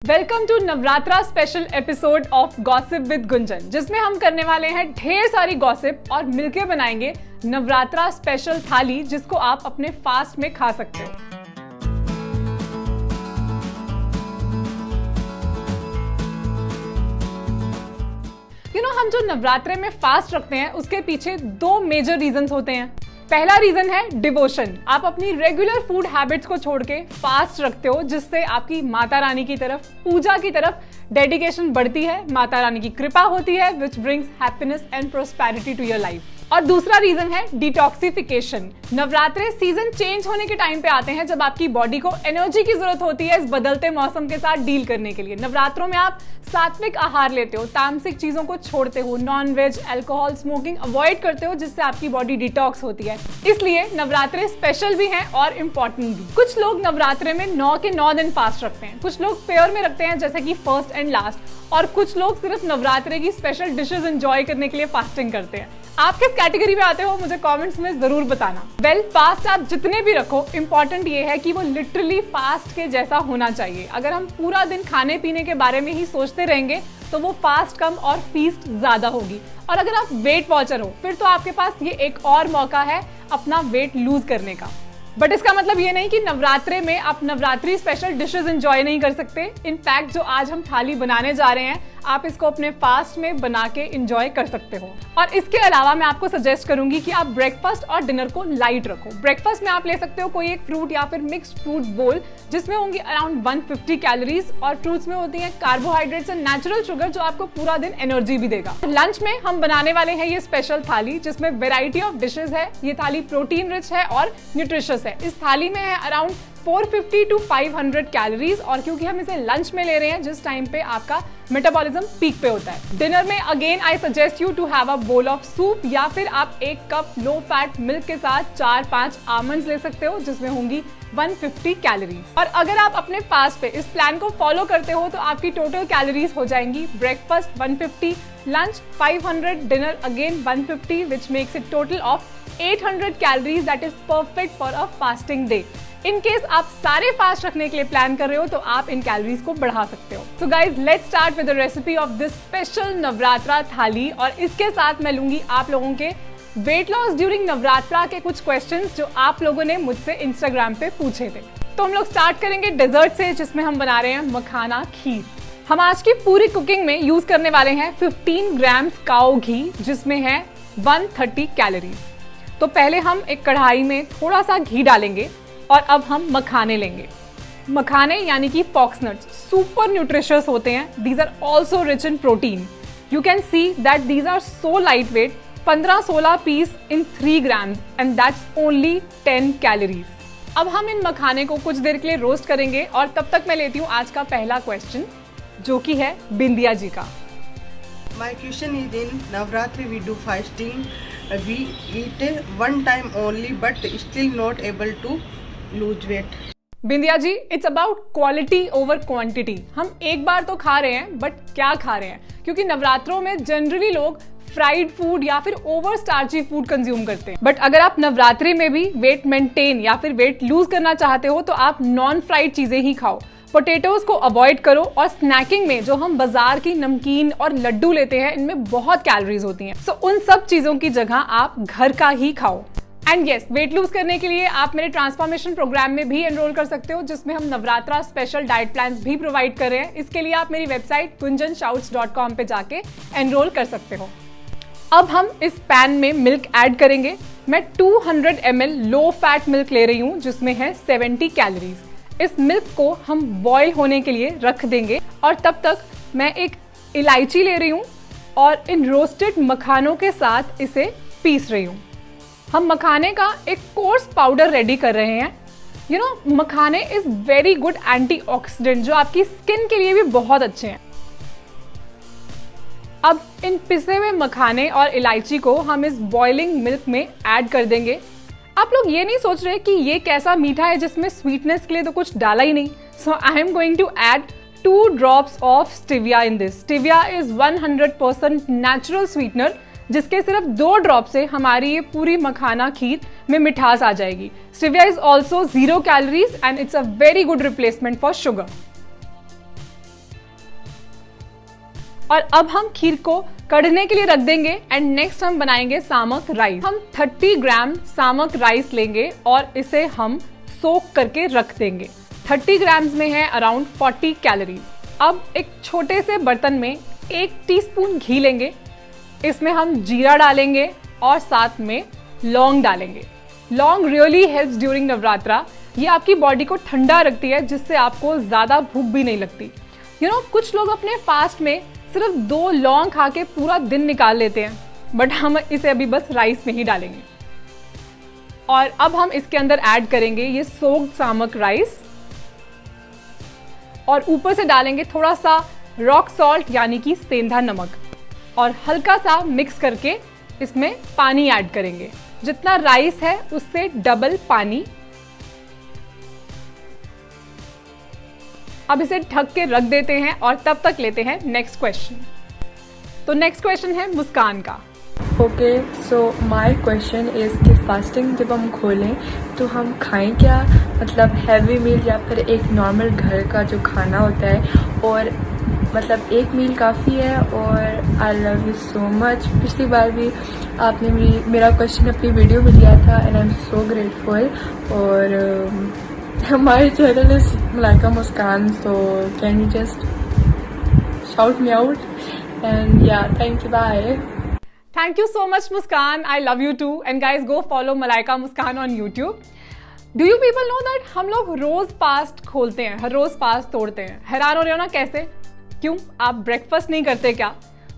Welcome to Navratra special episode of gossip with Gunjan, जिसमें हम करने वाले हैं ढेर सारी गॉसिप और मिलके बनाएंगे नवरात्रा स्पेशल थाली, जिसको आप अपने फास्ट में खा सकते हो। हम जो नवरात्रे में फास्ट रखते हैं उसके पीछे दो मेजर रीजंस होते हैं। पहला रीजन है डिवोशन। आप अपनी रेगुलर फूड हैबिट्स को छोड़ के फास्ट रखते हो, जिससे आपकी माता रानी की तरफ, पूजा की तरफ डेडिकेशन बढ़ती है, माता रानी की कृपा होती है, which brings happiness and prosperity to your life. और दूसरा रीजन है डिटॉक्सिफिकेशन। नवरात्रे सीजन चेंज होने के टाइम पे आते हैं, जब आपकी बॉडी को एनर्जी की जरूरत होती है इस बदलते मौसम के साथ डील करने के लिए। नवरात्रों में आप सात्विक आहार लेते हो, तामसिक चीजों को छोड़ते हो, non veg, alcohol, smoking avoid करते हो, जिससे आपकी बॉडी डिटॉक्स होती है। इसलिए नवरात्रे स्पेशल भी हैं और इम्पोर्टेंट भी। कुछ लोग नवरात्रे में 9 के 9 दिन फास्ट रखते हैं, कुछ लोग पेयर में रखते हैं जैसे कि फर्स्ट एंड लास्ट, और कुछ लोग सिर्फ नवरात्रे की स्पेशल डिशेस एंजॉय करने के लिए फास्टिंग करते हैं। आप किस कैटेगरी में आते हो मुझे कमेंट्स में जरूर बताना। फास्ट आप जितने भी रखो, इंपॉर्टेंट ये है कि वो लिटरली फास्ट के जैसा होना चाहिए। अगर हम पूरा दिन खाने पीने के बारे में ही सोचते रहेंगे तो वो फास्ट कम और फीस्ट ज्यादा होगी। और अगर आप वेट वॉचर हो फिर तो आपके पास ये एक और मौका है अपना वेट लूज करने का। बट इसका मतलब ये नहीं कि नवरात्रे में आप नवरात्रि स्पेशल डिशेस एंजॉय नहीं कर सकते। इनफैक्ट जो आज हम थाली बनाने जा रहे हैं, आप इसको अपने फास्ट में बना के एंजॉय कर सकते हो। और इसके अलावा मैं आपको सजेस्ट करूंगी कि आप ब्रेकफास्ट और डिनर को लाइट रखो। ब्रेकफास्ट में आप ले सकते हो कोई एक फ्रूट या फिर मिक्स्ड फ्रूट बोल, जिसमें होंगी अराउंड 150 कैलोरीज, और फ्रूट्स में होती हैं कार्बोहाइड्रेट्स एंड नेचुरल शुगर, जो आपको पूरा दिन एनर्जी भी देगा। लंच में हम बनाने वाले हैं ये स्पेशल थाली, जिसमें वेराइटी ऑफ डिशेज है। ये थाली प्रोटीन रिच है और न्यूट्रिशियस है। इस थाली में है अराउंड 450 to 500 कैलोरीज, और क्योंकि हम इसे लंच में ले रहे हैं जिस टाइम पे आपका मेटाबॉलिज्म पीक पे होता है। डिनर में again I suggest you to have a bowl of soup, या फिर आप 1 कप लो फैट मिल्क के साथ 4-5 आमंड्स ले सकते हो, जिसमें होंगी 150 कैलोरीज। और अगर आप अपने फास्ट पे इस प्लान को फॉलो करते हो तो आपकी टोटल कैलोरीज हो जाएंगी breakfast 150, lunch 500, dinner again 150, which makes it total of 800 calories. That is perfect for a fasting day. In case आप सारे फास्ट रखने के लिए प्लान कर रहे हो तो आप इन कैलोरीज को बढ़ा सकते हो। So guys, let's start with the recipe of this special Navratra थाली। और इसके साथ मैं लूंगी आप लोगों के वेट लॉस ड्यूरिंग नवरात्रा के कुछ क्वेश्चंस जो आप लोगों ने मुझसे इंस्टाग्राम पे पूछे थे। तो हम लोग स्टार्ट करेंगे डेजर्ट से, जिसमें हम बना रहे हैं मखाना खीर। हम आज की पूरी कुकिंग में यूज करने वाले हैं 15 ग्राम्स काऊ घी, जिसमें है 130 कैलोरीज। तो पहले हम एक कढ़ाई में थोड़ा सा घी डालेंगे और अब हम मखाने लेंगे। मखाने यानी कि फॉक्सनट्स सुपर न्यूट्रिशियस होते हैं। These are also rich in protein. You can see that these are so light weight, 15-16 piece in 3 grams, and that's only 10 calories. अब हम इन मखाने को कुछ देर के लिए रोस्ट करेंगे, और तब तक मैं लेती हूँ आज का पहला क्वेश्चन, जो कि है बिंदिया जी का। My question is, in Navratri we do fasting. We eat one time only, but still not able to lose weight. Bindiya ji, it's about quality over quantity. हम एक बार तो खा रहे हैं, बट क्या खा रहे हैं? क्योंकि नवरात्रों में जनरली लोग फ्राइड फूड या फिर ओवर स्टार्ची फूड कंज्यूम करते हैं। बट अगर आप नवरात्रि में भी वेट मेंटेन या फिर वेट लूज करना चाहते हो तो आप नॉन फ्राइड चीजें ही खाओ। पोटैटोज को अवॉइड करो, और स्नैकिंग में जो हम बाजार की नमकीन और लड्डू लेते हैं, इनमें बहुत कैलोरीज होती हैं। सो उन सब चीजों की जगह आप घर का ही खाओ। एंड यस, वेट लूज करने के लिए आप मेरे ट्रांसफॉर्मेशन प्रोग्राम में भी एनरोल कर सकते हो, जिसमें हम नवरात्रा स्पेशल डाइट प्लान्स भी प्रोवाइड कर रहे हैं। इसके लिए आप मेरी वेबसाइट gunjanshouts.com पे जाके एनरोल कर सकते हो। अब हम इस पैन में मिल्क ऐड करेंगे। मैं 200 ml लो फैट मिल्क ले रही हूँ, जिसमें है 70 कैलोरीज। इस मिल्क को हम बॉईल होने के लिए रख देंगे, और तब तक मैं एक इलायची ले रही हूँ और इन रोस्टेड मखानों के साथ इसे पीस रही हूँ। हम मखाने का एक कोर्स पाउडर रेडी कर रहे हैं। मखाने इज वेरी गुड एंटीऑक्सीडेंट, जो आपकी स्किन के लिए भी बहुत अच्छे हैं। अब इन पिसे हुए मखाने और इलायची को हम इस बॉइलिंग मिल्क में ऐड कर देंगे। आप लोग ये नहीं सोच रहे कि ये कैसा मीठा है जिसमें स्वीटनेस के लिए तो कुछ डाला ही नहीं। So I am going to add 2 drops of stevia in this. Stevia is 100% natural sweetener, जिसके सिर्फ 2 ड्रॉप से हमारी ये पूरी मखाना खीर में मिठास आ जाएगी। Stevia is also 0 calories and it's a very good replacement for sugar. और अब हम खीर को कढ़ने के लिए रख देंगे एंड नेक्स्ट हम बनाएंगे सामक राइस। हम 30 ग्राम सामक राइस लेंगे और इसे हम सोक करके रख देंगे। 30 ग्राम्स में है अराउंड 40 कैलोरीज। अब एक छोटे से बर्तन में 1 टीस्पून घी लेंगे, इसमें हम जीरा डालेंगे और साथ में लौंग डालेंगे। लौंग रियली हेल्प्स ड्यूरिंग नवरात्रा। ये आपकी बॉडी को ठंडा रखती है जिससे आपको ज़्यादा भूख भी नहीं लगती। कुछ लोग अपने फास्ट में सिर्फ 2 लौंग खा के पूरा दिन निकाल लेते हैं, बट हम इसे अभी बस राइस में ही डालेंगे। और अब हम इसके अंदर ऐड करेंगे ये सोक्ड सामक राइस और ऊपर से डालेंगे थोड़ा सा रॉक सॉल्ट यानी कि सेंधा नमक और हल्का सा मिक्स करके इसमें पानी ऐड करेंगे। जितना राइस है उससे डबल पानी। अब इसे ढक के रख देते हैं और तब तक लेते हैं नेक्स्ट क्वेश्चन। तो नेक्स्ट क्वेश्चन है मुस्कान का। Okay, so my question is कि फास्टिंग जब हम खोलें तो हम खाएं क्या, मतलब हैवी मील या फिर एक नॉर्मल घर का जो खाना होता है, और मतलब एक मील काफ़ी है। और I love you so much. पिछली बार भी आपने मेरा क्वेश्चन अपनी वीडियो में लिया था and I am so grateful. और हमारे channel is Malaika Muskan, so can you just shout me out and yeah thank you, bye. Thank you so much Muskan, I love you too and guys go follow Malaika Muskan on YouTube. Do you people know that हम लोग रोज fast खोलते हैं, हर रोज fast तोड़ते हैं। हैरान हो रहे हो ना कैसे? क्यों? आप ब्रेकफास्ट नहीं करते क्या?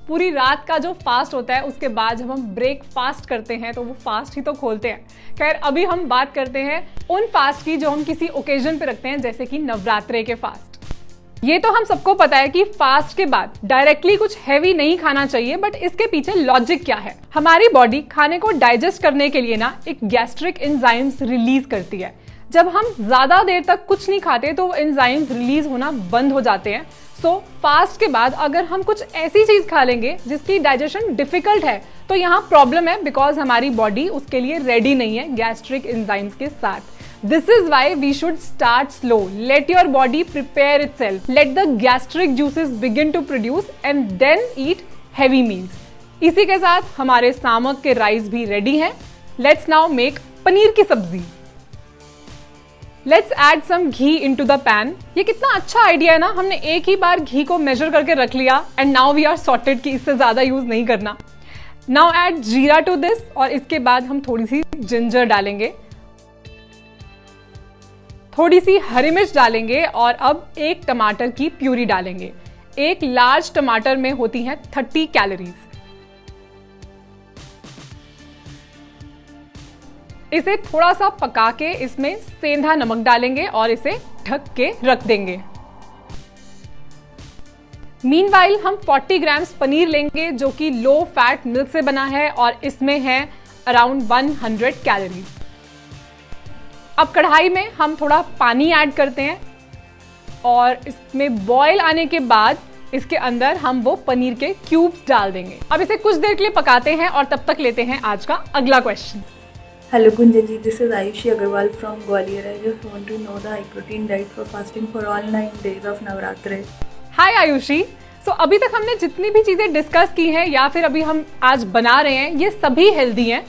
पूरी रात का जो फास्ट होता है उसके बाद जब हम ब्रेकफास्ट करते हैं तो वो फास्ट ही तो खोलते हैं। खैर अभी हम बात करते हैं उन फास्ट की जो हम किसी ओकेजन पे रखते हैं, जैसे कि नवरात्रे के फास्ट। ये तो हम सबको पता है कि फास्ट के बाद डायरेक्टली कुछ हैवी नहीं खाना चाहिए, बट इसके पीछे लॉजिक क्या है? हमारी बॉडी खाने को डाइजेस्ट करने के लिए ना एक गैस्ट्रिक एंजाइम्स रिलीज करती है। जब हम ज्यादा देर तक कुछ नहीं खाते तो वो एंजाइम्स रिलीज होना बंद हो जाते हैं। सो फास्ट के बाद अगर हम कुछ ऐसी चीज खा लेंगे जिसकी डाइजेशन डिफिकल्ट है तो यहाँ प्रॉब्लम है, बिकॉज हमारी बॉडी उसके लिए रेडी नहीं है गैस्ट्रिक एंजाइम्स के साथ। This is why we should start slow. Let your body prepare itself. Let the gastric juices begin to produce and then eat heavy meals. इसी के साथ हमारे सामक के राइस भी रेडी हैं। Let's now make पनीर की सब्जी। Let's add some ghee into the pan. ये कितना अच्छा आइडिया है ना, हमने एक ही बार घी को मेजर करके रख लिया and now we are sorted कि इससे ज्यादा यूज नहीं करना। Now add जीरा to this और इसके बाद हम थोड़ी सी जिंजर डालेंगे, थोड़ी सी हरी मिर्च डालेंगे और अब एक टमाटर की प्यूरी डालेंगे। एक लार्ज टमाटर में होती हैं 30 कैलोरीज। इसे थोड़ा सा पका के इसमें सेंधा नमक डालेंगे और इसे ढक के रख देंगे। मीनवाइल हम 40 ग्राम्स पनीर लेंगे जो कि लो फैट मिल्क से बना है और इसमें है अराउंड 100 कैलोरीज। अब कढ़ाई में हम थोड़ा पानी ऐड करते हैं और इसमें बॉईल आने के बाद इसके अंदर हम वो पनीर के क्यूब्स डाल देंगे। अब इसे कुछ देर के लिए पकाते हैं और तब तक लेते हैं आज का अगला question. Hello Gunjan ji, this is Ayushi Agarwal from Gwalior. I just want to know the high protein diet for fasting for all 9 days of Navratri. हाय आयुषी। सो अभी तक हमने जितनी भी चीजें डिस्कस की हैं या फिर अभी हम आज बना रहे हैं ये सभी हेल्दी हैं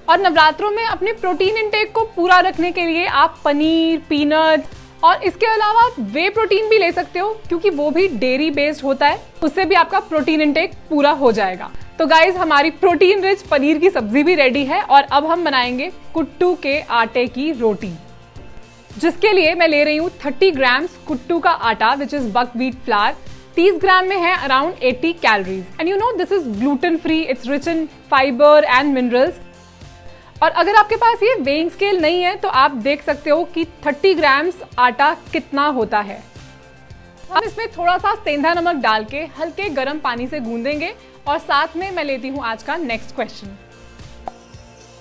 और नवरात्रों में अपने प्रोटीन इंटेक को पूरा रखने के लिए आप पनीर, पीनट और इसके अलावा वे प्रोटीन भी ले सकते हो क्योंकि वो भी डेयरी बेस्ड होता है, उससे भी आपका प्रोटीन इंटेक पूरा हो जाएगा। तो गाइज हमारी प्रोटीन रिच पनीर की सब्जी भी रेडी है और अब हम बनाएंगे कुट्टू के आटे की रोटी, जिसके लिए मैं ले रही हूँ 30 ग्राम्स कुट्टू का आटा विच इज बकव्हीट फ्लावर। 30 ग्राम में है around 80 calories and you know this is gluten free, it's rich in fibre and minerals. और अगर आपके पास ये वेइंग स्केल नहीं है तो आप देख सकते हो कि 30 ग्राम्स आटा कितना होता है। हम इसमें थोड़ा सा सेंधा नमक डाल के हल्के गर्म पानी से गूंदेंगे और साथ में मैं लेती हूँ आज का next question.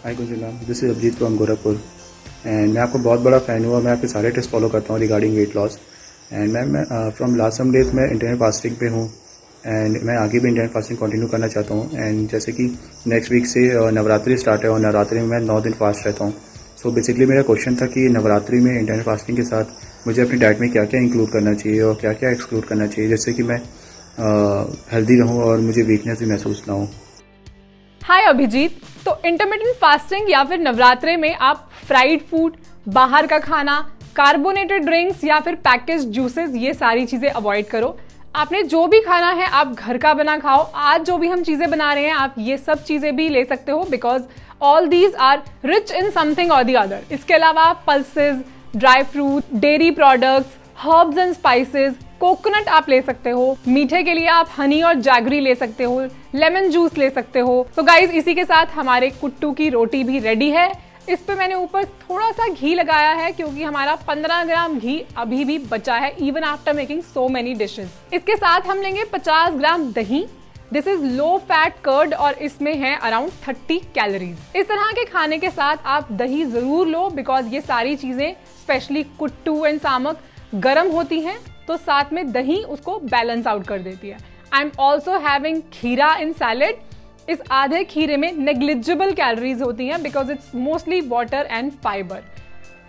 Hi Gunjana, this is Abhijeet from Gorakhpur and मैं आपको बहुत बड़ा फ़ैन हुआ। मैं आपके सारे टिप्स फॉलो करता हूँ रिगार्डिंग वेट लॉस एंड मैं फ्रॉम लास्ट सम डेज मैं इंटरनेट फास्टिंग पे हूँ एंड मैं आगे भी इंटरनेट फास्टिंग कंटिन्यू करना चाहता हूँ। एंड जैसे कि नेक्स्ट वीक से नवरात्रि स्टार्ट है और नवरात्रि में मैं 9 दिन फास्ट रहता हूँ। सो बेसिकली मेरा क्वेश्चन था कि नवरात्रि में इंटरनेट फास्टिंग के साथ मुझे अपनी डाइट में क्या क्या इंक्लूड करना चाहिए और क्या क्या एक्सक्लूड करना चाहिए, जिससे कि मैं हेल्दी रहूँ और मुझे वीकनेस भी महसूस ना हो। हाय अभिजीत, तो इंटरमिटेंट फास्टिंग या फिर नवरात्रे में आप फ्राइड फूड, बाहर का खाना, कार्बोनेटेड ड्रिंक्स या फिर पैकेज जूसेस, ये सारी चीजें अवॉइड करो। आपने जो भी खाना है आप घर का बना खाओ। आज जो भी हम चीजें बना रहे हैं आप ये सब चीजें भी ले सकते हो, because all these are rich in something और द अदर। इसके अलावा pulses, dry fruit, dairy products, herbs and spices, coconut आप ले सकते हो। मीठे के लिए आप हनी और जैगरी ले सकते हो, लेमन जूस ले सकते हो। तो गाइज इसी के साथ हमारे कुट्टू की रोटी भी रेडी है। इस पे मैंने ऊपर थोड़ा सा घी लगाया है क्योंकि हमारा 15 ग्राम घी अभी भी बचा है, even after making so many dishes. इसके साथ हम लेंगे 50 ग्राम दही। This is low fat curd और इसमें है अराउंड 30 कैलोरीज। इस तरह के खाने के साथ आप दही जरूर लो, बिकॉज ये सारी चीजें स्पेशली कुट्टू एंड सामक गर्म होती हैं, तो साथ में दही उसको बैलेंस आउट कर देती है। आई एम ऑल्सो हैविंग खीरा इन सैलेड। इस आधे खीरे में नेग्लिजिबल कैलोरीज होती हैं because it's mostly water and fiber.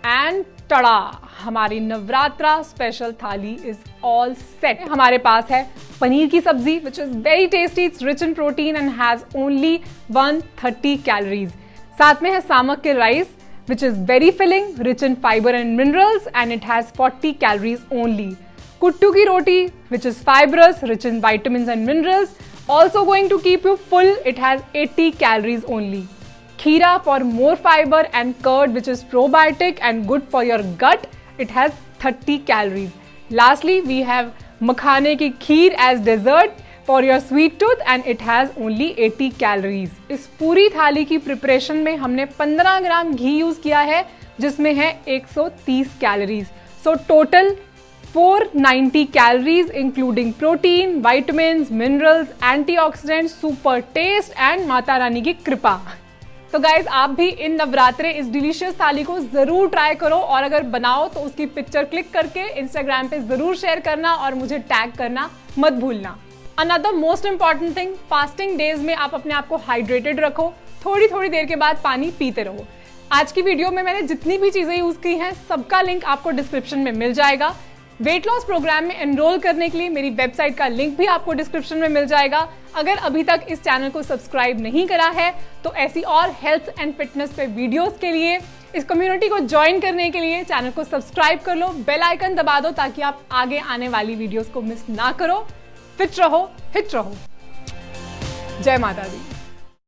And टड़ा, हमारी Navratra special thali is all set. हमारे पास है पनीर की सब्जी which is very tasty, it's rich in protein and has only 130 calories. साथ में है सामक के rice which is very filling, rich in fiber and minerals, and it has 40 calories only. Kuttu ki roti, which is fibrous, rich in vitamins and minerals, also going to keep you full. It has 80 calories only. Kheera for more fiber, and curd, which is probiotic and good for your gut. It has 30 calories. Lastly, we have makhane ki kheer as dessert for your sweet tooth and it has only 80 calories. इस पूरी थाली की preparation में हमने 15 ग्राम घी use किया है जिसमें है 130 calories. So total 490 calories including protein, vitamins, minerals, antioxidant, super taste and Mata Rani की कृपा। तो गाइज आप भी इन नवरात्रे इस डिलीशियस थाली को जरूर ट्राई करो और अगर बनाओ तो उसकी पिक्चर क्लिक करके इंस्टाग्राम पे जरूर शेयर करना और मुझे टैग करना मत भूलना। Another most important thing, fasting days में आप अपने आप को हाइड्रेटेड रखो, थोड़ी थोड़ी देर के बाद पानी पीते रहो। आज की वीडियो में मैंने जितनी भी चीजें यूज की हैं सबका लिंक आपको डिस्क्रिप्शन में मिल जाएगा। वेट लॉस प्रोग्राम में एनरोल करने के लिए मेरी वेबसाइट का लिंक भी आपको डिस्क्रिप्शन में मिल जाएगा। अगर अभी तक इस चैनल को सब्सक्राइब नहीं करा है तो ऐसी और हेल्थ एंड फिटनेस पे वीडियोस के लिए, इस कम्युनिटी को ज्वाइन करने के लिए चैनल को सब्सक्राइब कर लो, बेल आइकन दबा दो ताकि आप आगे आने वाली वीडियोस को मिस ना करो। फिट रहो, हिट रहो। जय माता दी।